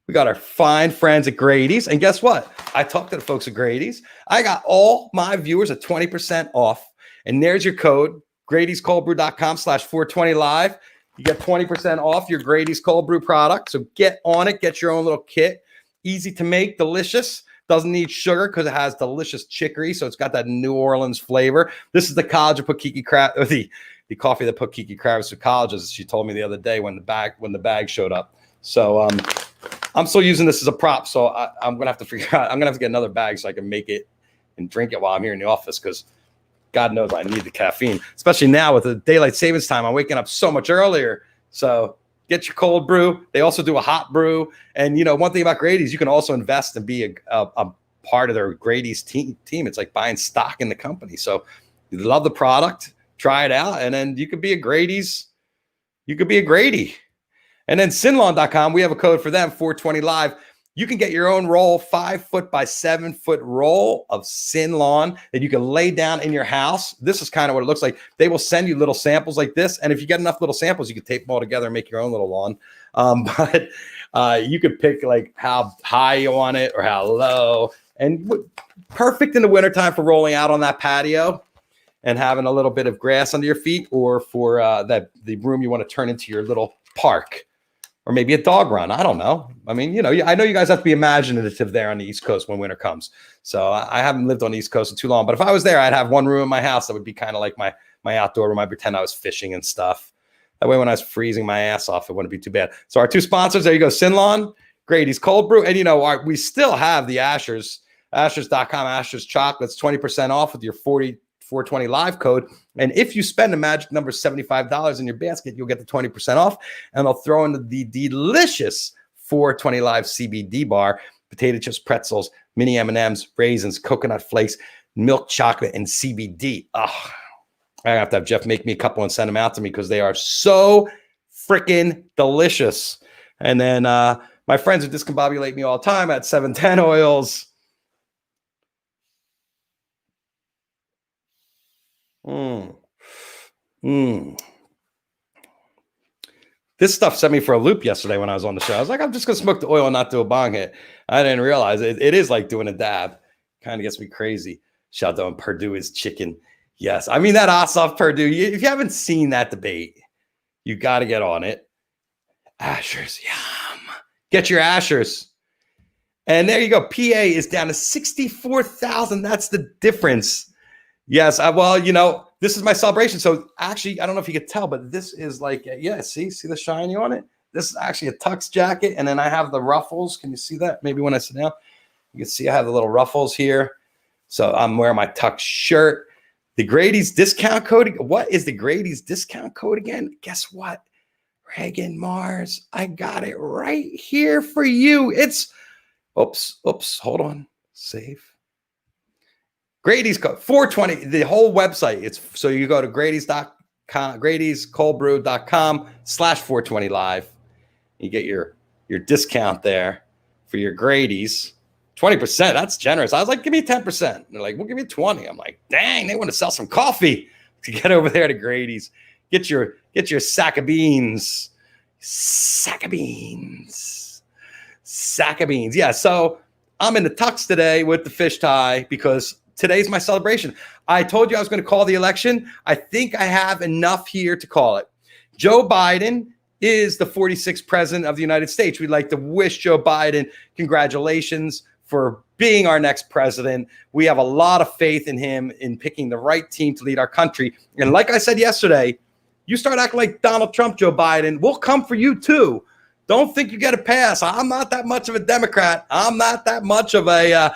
We got our fine friends at Grady's. And guess what? I talked to the folks at Grady's. I got all my viewers at 20% off. And there's your code, Grady'sColdBrew.com/420live. You get 20% off your Grady's Cold Brew product. So get on it. Get your own little kit. Easy to make, delicious. Doesn't need sugar because it has delicious chicory. So it's got that New Orleans flavor. This is the college that put the coffee that put Kiki Kravitz to college, as she told me the other day when the bag showed up. So I'm still using this as a prop. So I'm going to have to figure out, I'm going to have to get another bag so I can make it and drink it while I'm here in the office, because God knows I need the caffeine, especially now with the daylight savings time. I'm waking up so much earlier. So get your cold brew. They also do a hot brew. And, one thing about Grady's, you can also invest and be a part of their Grady's team. It's like buying stock in the company. So you love the product, try it out, and then you could be a Grady's. You could be a Grady. And then Sinlawn.com, we have a code for them, 420 Live. You can get your own roll, 5 foot by 7 foot roll of Sinlawn that you can lay down in your house. This is kind of what it looks like. They will send you little samples like this. And if you get enough little samples, you can tape them all together and make your own little lawn. But you could pick like how high you want it or how low. And perfect in the wintertime for rolling out on that patio and having a little bit of grass under your feet, or for the room you want to turn into your little park. Or maybe a dog run. I don't know. I mean, you know, I know you guys have to be imaginative there on the East Coast when winter comes. So I haven't lived on the East Coast in too long. But if I was there, I'd have one room in my house that would be kind of like my outdoor room. I'd pretend I was fishing and stuff. That way, when I was freezing my ass off, it wouldn't be too bad. So our 2 sponsors, there you go, Sinlawn, Grady's Cold Brew. And, you know, we still have the Ashers, Ashers.com, Ashers Chocolates, 20% off with your 420 Live code. And if you spend a magic number $75 in your basket, you'll get the 20% off. And they'll throw in the delicious 420 Live CBD bar, potato chips, pretzels, mini M&Ms, raisins, coconut flakes, milk chocolate, and CBD. Oh, I have to have Jeff make me a couple and send them out to me because they are so freaking delicious. And then my friends who discombobulate me all the time at 710 Oils. This stuff sent me for a loop yesterday when I was on the show. I was like, I'm just going to smoke the oil and not do a bong hit. I didn't realize it is like doing a dab. Kind of gets me crazy. Shout out, Purdue is chicken. Yes. I mean, that Ossoff Purdue, if you haven't seen that debate, you got to get on it. Ashers, yum. Get your Ashers. And there you go. PA is down to 64,000. That's the difference. Yes. Well, you know, this is my celebration. So actually, I don't know if you could tell, but this is like, yeah, see the shiny on it? This is actually a tux jacket. And then I have the ruffles. Can you see that? Maybe when I sit down, you can see I have the little ruffles here. So I'm wearing my tux shirt. The Grady's discount code. What is the Grady's discount code again? Guess what? Reagan Mars. I got it right here for you. It's, oops, hold on. Save. Grady's code 420, the whole website. It's so you go to Grady's.com, Grady'sColdBrew.com/420 Live. You get your discount there for your Grady's. 20%. That's generous. I was like, give me 10%. And they're like, we'll give you 20. I'm like, dang, they want to sell some coffee. To get over there to Grady's. Get your sack of beans. Sack of beans. Yeah, so I'm in the tux today with the fish tie because today's my celebration. I told you I was going to call the election. I think I have enough here to call it. Joe Biden is the 46th president of the United States. We'd like to wish Joe Biden congratulations for being our next president. We have a lot of faith in him in picking the right team to lead our country. And like I said yesterday, you start acting like Donald Trump, Joe Biden, we'll come for you too. Don't think you get a pass. I'm not that much of a Democrat. I'm not that much of a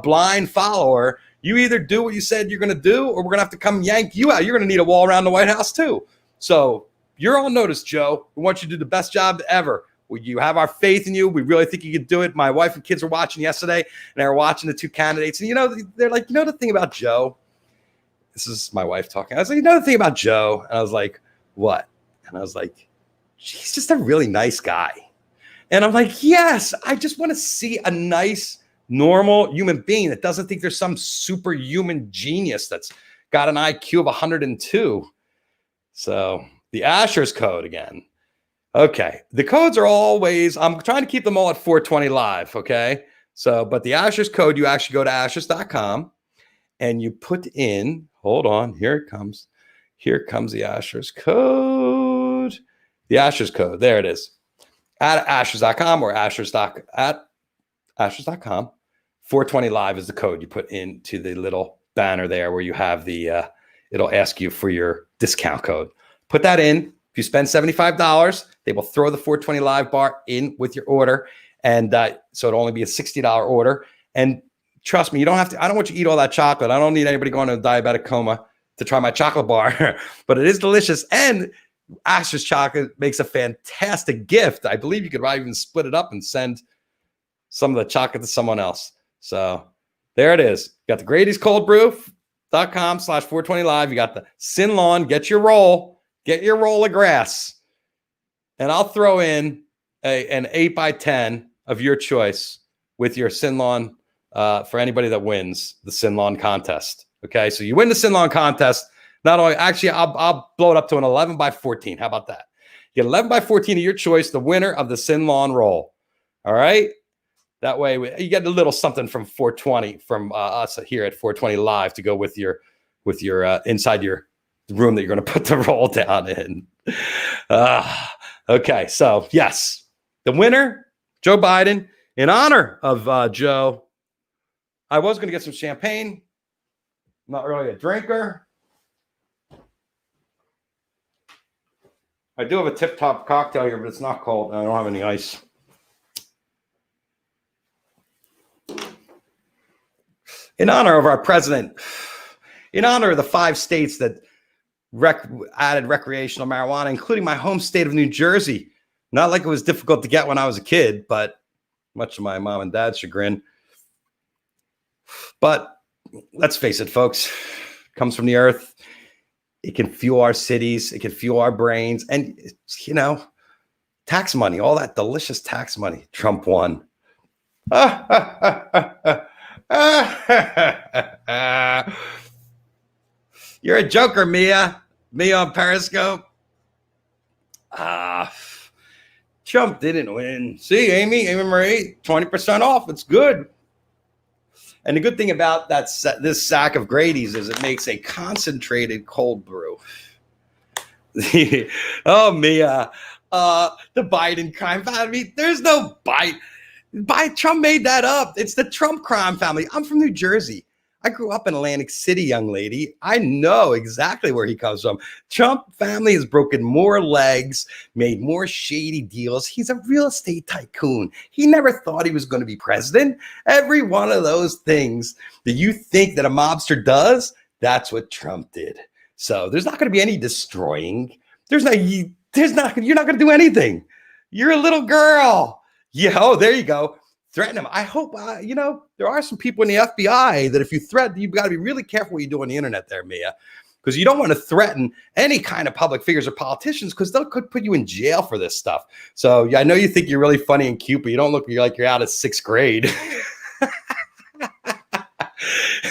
blind follower. You either do what you said you're going to do, or we're going to have to come yank you out. You're going to need a wall around the White House too. So you're on notice, Joe. We want you to do the best job ever. You have our faith in you. We really think you could do it. My wife and kids were watching yesterday, and they were watching the two candidates. And, you know, they're like, you know the thing about Joe? This is my wife talking. I was like, you know the thing about Joe? And I was like, what? And I was like, he's just a really nice guy. And I'm like, yes, I just want to see a nice, normal human being that doesn't think there's some superhuman genius that's got an IQ of 102. So the Ashers code again. Okay. The codes are always, I'm trying to keep them all at 420 Live. Okay. So, but the Ashers code, you actually go to Ashers.com and you put in, hold on, here it comes. Here comes the Ashers code. The Ashers code. There it is. At Ashers.com or at Ashers.com. 420 Live is the code you put into the little banner there where you have the, it'll ask you for your discount code. Put that in. If you spend $75, they will throw the 420 Live bar in with your order. And so it'll only be a $60 order. And trust me, you don't have to, I don't want you to eat all that chocolate. I don't need anybody going to a diabetic coma to try my chocolate bar, but it is delicious. And Ashers chocolate makes a fantastic gift. I believe you could even split it up and send some of the chocolate to someone else. So There it is. You got the Grady's Cold Brew.com/420 live. You got the Sin Lawn. Get your roll of grass. And I'll throw in an 8x10 of your choice with your Sin Lawn for anybody that wins the Sin Lawn contest. Okay, so you win the Sin Lawn contest. Not only, actually, I'll blow it up to an 11x14. How about that? You get 11x14 of your choice, the winner of the Sin Lawn roll. All right. That way, you get a little something from 420 from us here at 420 Live to go with your inside your room that you're going to put the roll down in. Okay, so yes, the winner, Joe Biden. In honor of Joe, I was going to get some champagne. I'm not really a drinker. I do have a tip-top cocktail here, but it's not cold. I don't have any ice. In honor of our president, in honor of the 5 states that added recreational marijuana, including my home state of New Jersey. Not like it was difficult to get when I was a kid, but much to my mom and dad's chagrin. But let's face it, folks, it comes from the earth. It can fuel our cities. It can fuel our brains. And, tax money, all that delicious tax money. Trump won. You're a joker, Mia. Mia on Periscope. Trump didn't win. See, Amy Marie, 20% off. It's good. And the good thing about this sack of Grady's is it makes a concentrated cold brew. Oh, Mia. The Biden crime family. There's no Biden. Trump made that up. It's the Trump crime family. I'm from New Jersey. I grew up in Atlantic City, young lady. I know exactly where he comes from. Trump family has broken more legs, made more shady deals. He's a real estate tycoon. He never thought he was going to be president. Every one of those things that you think that a mobster does, that's what Trump did. So there's not going to be any destroying. You're not going to do anything. You're a little girl. Yeah, oh, there you go. Threaten him. I hope, there are some people in the FBI that if you threaten, you've got to be really careful what you do on the internet there, Mia, because you don't want to threaten any kind of public figures or politicians because they could put you in jail for this stuff. So yeah, I know you think you're really funny and cute, but you don't look like you're out of 6th grade.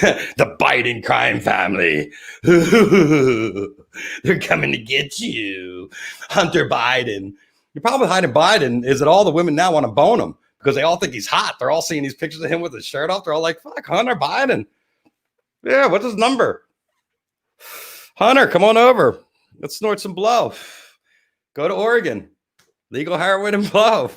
The Biden crime family. They're coming to get you. Hunter Biden. The problem with Hunter Biden is that all the women now want to bone him because they all think he's hot. They're all seeing these pictures of him with his shirt off. They're all like, fuck, Hunter Biden. Yeah, what's his number? Hunter, come on over. Let's snort some blow. Go to Oregon. Legal heroin and blow.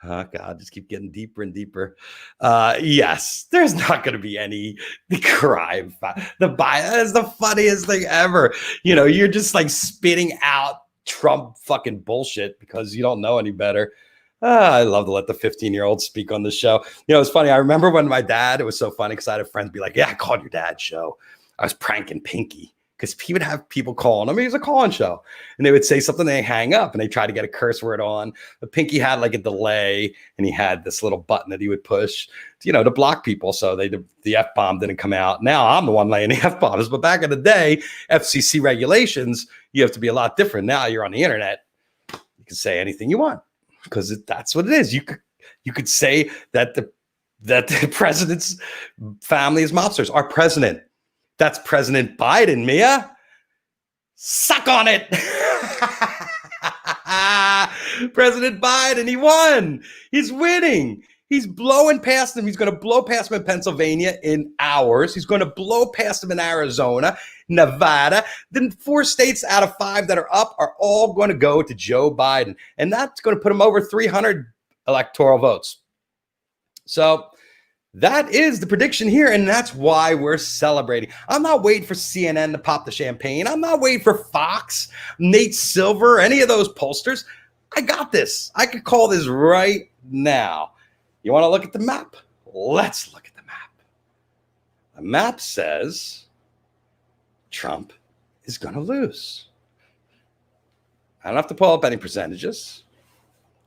Oh, God, just keep getting deeper and deeper. Yes, there's not going to be any crime. The Biden is the funniest thing ever. You're just like spitting out Trump fucking bullshit because you don't know any better. I love to let the 15-year-old speak on the show. It's funny. I remember when my dad, it was so funny because I had a friend be like, yeah, I called your dad's show. I was pranking Pinky because he would have people calling him. He was a call-in show. And they would say something, they hang up, and they try to get a curse word on. But Pinky had like a delay, and he had this little button that he would push, to block people. So the F-bomb didn't come out. Now I'm the one laying the F-bombs. But back in the day, FCC regulations, you have to be a lot different. Now you're on the internet. You can say anything you want because that's what it is. You could say that the president's family is mobsters. Our president, that's President Biden, Mia. Suck on it. President Biden, he won. He's winning. He's blowing past him. He's going to blow past him in Pennsylvania in hours. He's going to blow past him in Arizona, Nevada. Then 4 states out of 5 that are up are all going to go to Joe Biden. And that's going to put him over 300 electoral votes. So that is the prediction here, and that's why we're celebrating. I'm not waiting for CNN to pop the champagne. I'm not waiting for Fox, Nate Silver, any of those pollsters. I got this. I could call this right now. You want to look at the map? Let's look at the map. The map says Trump is going to lose. I don't have to pull up any percentages.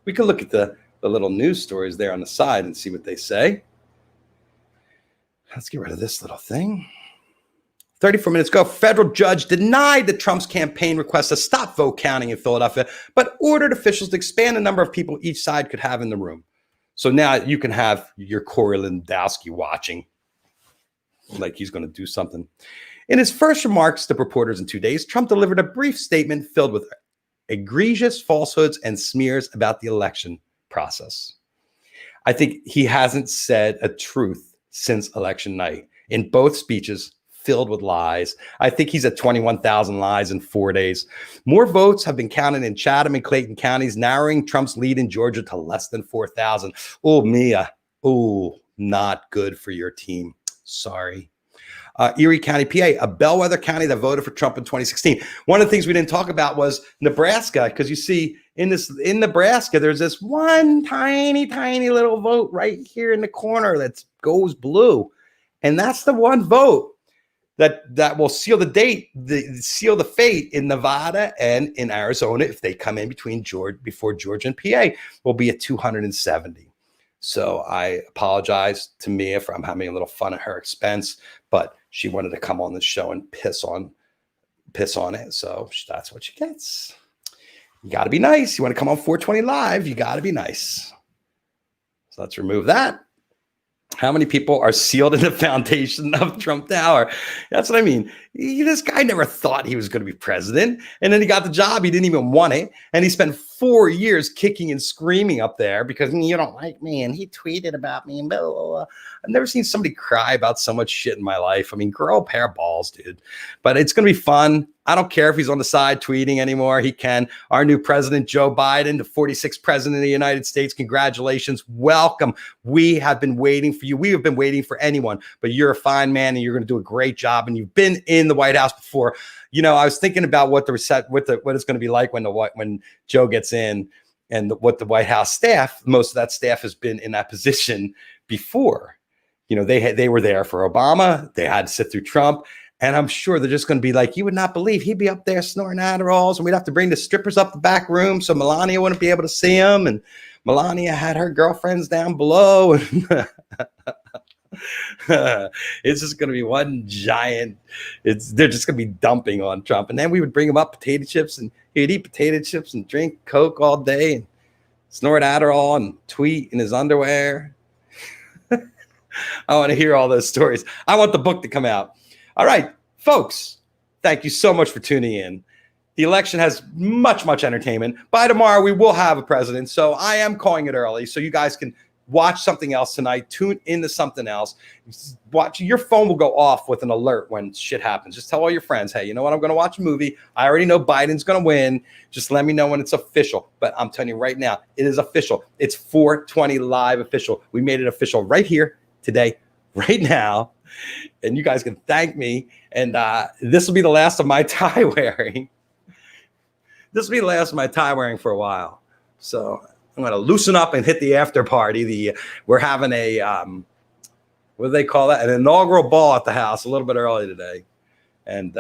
We can look at the little news stories there on the side and see what they say. Let's get rid of this little thing. 34 minutes ago, federal judge denied the Trump's campaign request to stop vote counting in Philadelphia, but ordered officials to expand the number of people each side could have in the room. So now you can have your Corey Lewandowski watching like he's going to do something. In his first remarks to reporters in 2 days, Trump delivered a brief statement filled with egregious falsehoods and smears about the election process. I think he hasn't said a truth since election night. In both speeches, filled with lies. I think he's at 21,000 lies in 4 days. More votes have been counted in Chatham and Clayton counties, narrowing Trump's lead in Georgia to less than 4,000. Oh, Mia. Oh, not good for your team. Sorry. Erie County, PA, a bellwether county that voted for Trump in 2016. One of the things we didn't talk about was Nebraska, because you see in Nebraska, there's this one tiny little vote right here in the corner that goes blue. And that's the one vote that will seal seal the fate in Nevada and in Arizona if they come in before Georgia and PA will be at 270. So I apologize to Mia for I'm having a little fun at her expense, but she wanted to come on the show and piss on it. So that's what she gets. You got to be nice. You want to come on 420 Live, you got to be nice. So let's remove that. How many people are sealed in the foundation of Trump Tower? That's what I mean. This guy never thought he was going to be president. And then he got the job. He didn't even want it. And he spent 4 years kicking and screaming up there because you don't like me. And he tweeted about me. And blah, blah, blah. I've never seen somebody cry about so much shit in my life. I mean, grow a pair of balls, dude. But it's going to be fun. I don't care if he's on the side tweeting anymore. He can. Our new president, Joe Biden, the 46th president of the United States. Congratulations. Welcome. We have been waiting for you. We have been waiting for anyone, but you're a fine man and you're going to do a great job. And you've been in the White House before. You know, I was thinking about what it's going to be like when Joe gets in and what the White House staff, most of that staff has been in that position before. You know, they were there for Obama. They had to sit through Trump. And I'm sure they're just going to be like, you would not believe he'd be up there snorting Adderalls and we'd have to bring the strippers up the back room so Melania wouldn't be able to see him. And Melania had her girlfriends down below. It's just going to be one giant. They're just going to be dumping on Trump. And then we would bring him up potato chips and he'd eat potato chips and drink Coke all day and snort Adderall and tweet in his underwear. I want to hear all those stories. I want the book to come out. All right, folks, thank you so much for tuning in. The election has much entertainment. By tomorrow, we will have a president. So I am calling it early so you guys can watch something else tonight. Tune into something else. Your phone will go off with an alert when shit happens. Just tell all your friends, hey, you know what? I'm going to watch a movie. I already know Biden's going to win. Just let me know when it's official. But I'm telling you right now, it is official. It's 420 Live official. We made it official right here today, right now. And you guys can thank me. And this will be the last of my tie wearing. This will be the last of my tie wearing for a while. So I'm going to loosen up and hit the after party. We're having a, what do they call that? An inaugural ball at the house a little bit early today. And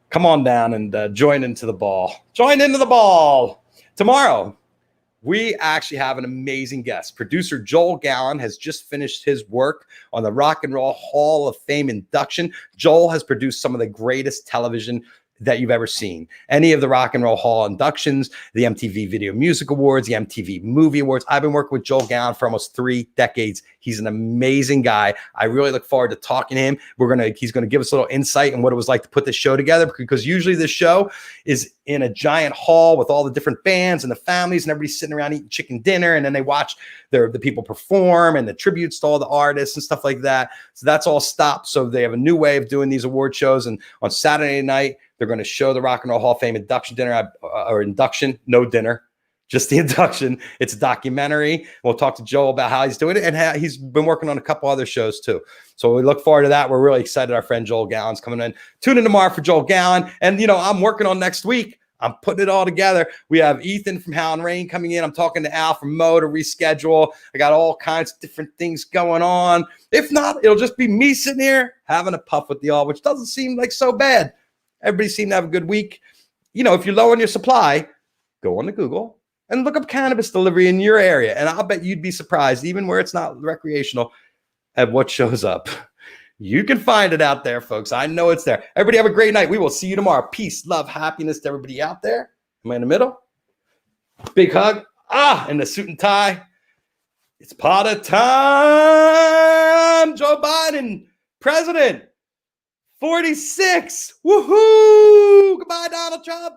come on down and join into the ball. Join into the ball. Tomorrow, we actually have an amazing guest. Producer Joel Gallen has just finished his work on the Rock and Roll Hall of Fame induction. Joel has produced some of the greatest television that you've ever seen. Any of the Rock and Roll Hall inductions, the MTV Video Music Awards, the MTV Movie Awards. I've been working with Joel Gallen for almost 3 decades. He's an amazing guy. I really look forward to talking to him. He's going to give us a little insight on what it was like to put this show together, because usually this show is in a giant hall with all the different bands and the families and everybody sitting around eating chicken dinner. And then they watch the people perform and the tributes to all the artists and stuff like that. So that's all stopped. So they have a new way of doing these award shows. And on Saturday night, they're going to show the Rock and Roll Hall of Fame induction dinner, or induction, no dinner, just the induction. It's a documentary. We'll talk to Joel about how he's doing it, and he's been working on a couple other shows too. So we look forward to that. We're really excited. Our friend Joel Gallen's coming in. Tune in tomorrow for Joel Gallen. And, I'm working on next week. I'm putting it all together. We have Ethan from Howlin' Rain coming in. I'm talking to Al from Mo to reschedule. I got all kinds of different things going on. If not, it'll just be me sitting here having a puff with y'all, which doesn't seem like so bad. Everybody seemed to have a good week. If you're low on your supply, go on to Google and look up cannabis delivery in your area. And I'll bet you'd be surprised, even where it's not recreational, at what shows up. You can find it out there, folks. I know it's there. Everybody have a great night. We will see you tomorrow. Peace, love, happiness to everybody out there. Am I in the middle? Big hug. In the suit and tie. It's party time. Joe Biden, president, 46. Woohoo! Goodbye, Donald Trump.